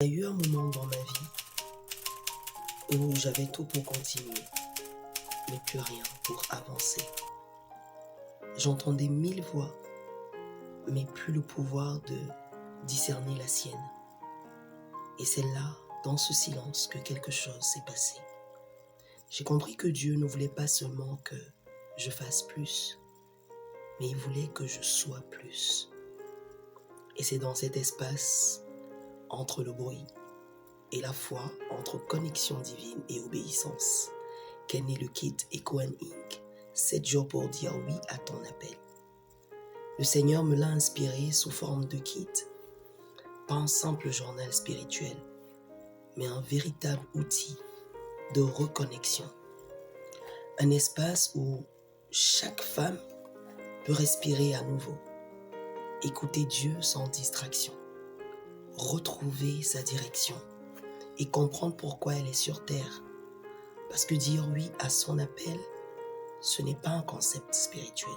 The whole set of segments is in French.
Il y a eu un moment dans ma vie où j'avais tout pour continuer, mais plus rien pour avancer. J'entendais 1000 voix, mais plus le pouvoir de discerner la sienne. Et c'est là, dans ce silence, que quelque chose s'est passé. J'ai compris que Dieu ne voulait pas seulement que je fasse plus, mais il voulait que je sois plus. Et c'est dans cet espace, entre le bruit et la foi, entre connexion divine et obéissance, qu'est né le kit EcoN Inc. 7 jours pour dire oui à ton appel. Le Seigneur me l'a inspiré sous forme de kit, pas un simple journal spirituel, mais un véritable outil de reconnexion. Un espace où chaque femme peut respirer à nouveau, écouter Dieu sans distraction, retrouver sa direction et comprendre pourquoi elle est sur terre. Parce que dire oui à son appel, ce n'est pas un concept spirituel,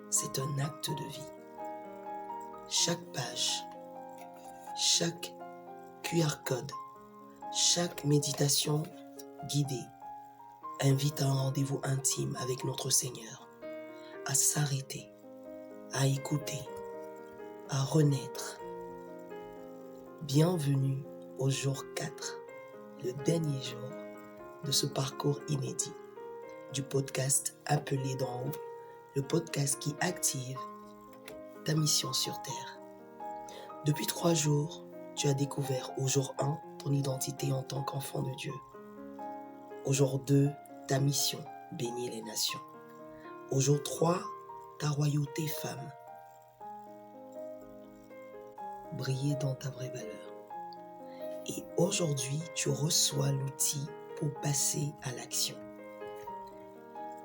c'est un acte de vie. Chaque page, chaque QR code, chaque méditation guidée invite à un rendez-vous intime avec notre Seigneur, à s'arrêter, à écouter, à renaître. Bienvenue au jour 4, le dernier jour de ce parcours inédit du podcast Appelé d'en haut, le podcast qui active ta mission sur Terre. Depuis 3 jours, tu as découvert au jour 1 ton identité en tant qu'enfant de Dieu. Au jour 2, ta mission, bénir les nations. Au jour 3, ta royauté femme. Briller dans ta vraie valeur. Et aujourd'hui, tu reçois l'outil pour passer à l'action.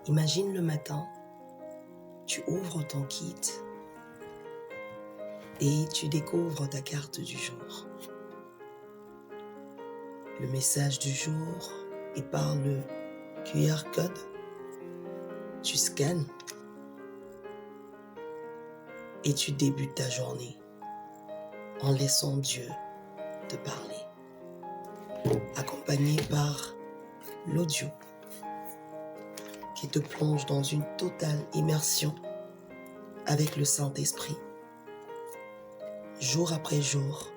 Imagine le matin, tu ouvres ton kit et tu découvres ta carte du jour. Le message du jour est par le QR code. Tu scannes et tu débutes ta journée en laissant Dieu te parler. Accompagné par l'audio qui te plonge dans une totale immersion avec le Saint-Esprit. Jour après jour,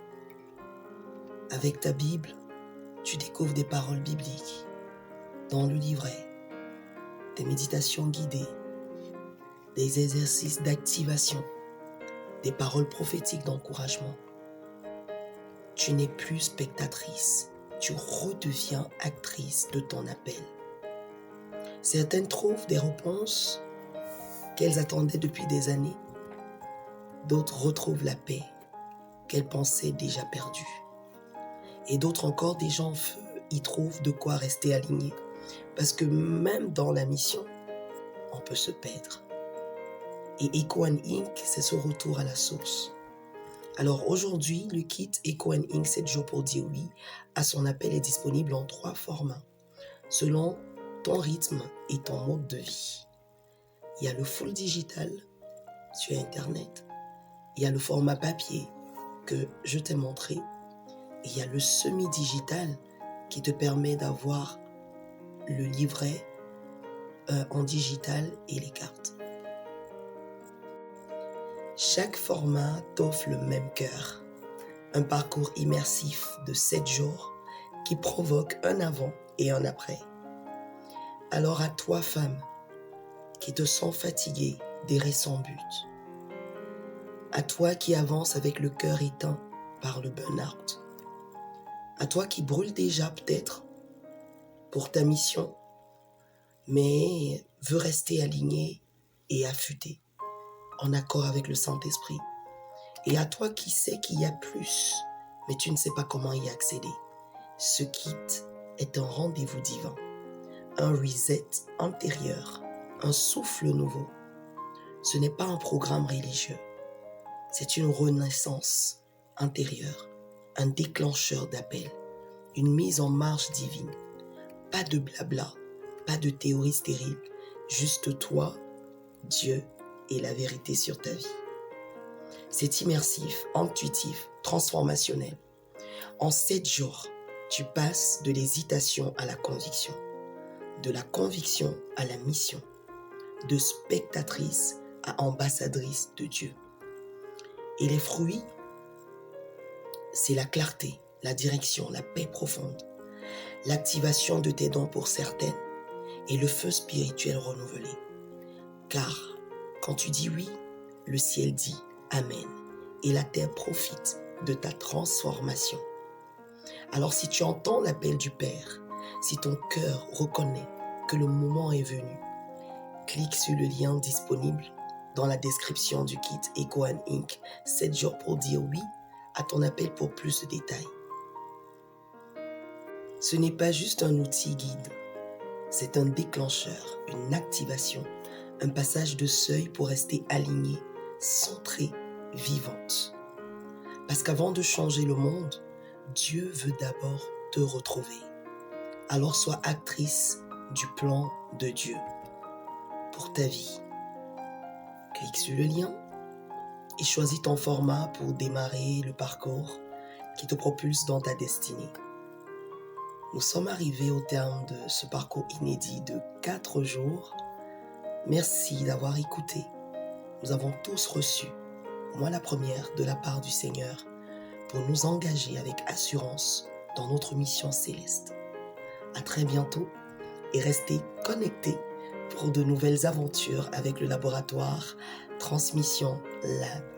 avec ta Bible, tu découvres des paroles bibliques dans le livret, des méditations guidées, des exercices d'activation, des paroles prophétiques d'encouragement. Tu n'es plus spectatrice, tu redeviens actrice de ton appel. Certaines trouvent des réponses qu'elles attendaient depuis des années. D'autres retrouvent la paix qu'elles pensaient déjà perdue. Et d'autres encore, des gens en feu, y trouvent de quoi rester alignés. Parce que même dans la mission, on peut se perdre. Et EcoN Inc., c'est ce retour à la source. Alors aujourd'hui, le kit EcoN Inc. 7 jours pour dire oui à son appel est disponible en 3 formats, selon ton rythme et ton mode de vie. Il y a le full digital sur Internet. Il y a le format papier que je t'ai montré. Et il y a le semi-digital qui te permet d'avoir le livret en digital et les cartes. Chaque format t'offre le même cœur. Un parcours immersif de 7 jours qui provoque un avant et un après. Alors à toi, femme, qui te sens fatiguée d'errer sans but. À toi qui avance avec le cœur éteint par le burn-out. À toi qui brûle déjà peut-être pour ta mission, mais veut rester aligné et affûté, en accord avec le Saint-Esprit. Et à toi qui sais qu'il y a plus, mais tu ne sais pas comment y accéder. Ce kit est un rendez-vous divin, un reset intérieur, un souffle nouveau. Ce n'est pas un programme religieux, c'est une renaissance intérieure, un déclencheur d'appel, une mise en marche divine. Pas de blabla, pas de théorie stérile, juste toi, Dieu et la vérité sur ta vie. C'est immersif, intuitif, transformationnel. En 7 jours, tu passes de l'hésitation à la conviction, de la conviction à la mission, de spectatrice à ambassadrice de Dieu. Et les fruits, c'est la clarté, la direction, la paix profonde, l'activation de tes dons pour certaines et le feu spirituel renouvelé. Car quand tu dis oui, le ciel dit Amen et la terre profite de ta transformation. Alors si tu entends l'appel du Père, si ton cœur reconnaît que le moment est venu, clique sur le lien disponible dans la description du kit Echo and Ink 7 jours pour dire oui à ton appel pour plus de détails. Ce n'est pas juste un outil guide, c'est un déclencheur, une activation, un passage de seuil pour rester aligné, centré, vivante. Parce qu'avant de changer le monde, Dieu veut d'abord te retrouver. Alors sois actrice du plan de Dieu pour ta vie. Clique sur le lien et choisis ton format pour démarrer le parcours qui te propulse dans ta destinée. Nous sommes arrivés au terme de ce parcours inédit de 4 jours. Merci d'avoir écouté. Nous avons tous reçu, moi la première, de la part du Seigneur, pour nous engager avec assurance dans notre mission céleste. À très bientôt et restez connectés pour de nouvelles aventures avec le laboratoire Transmission Lab.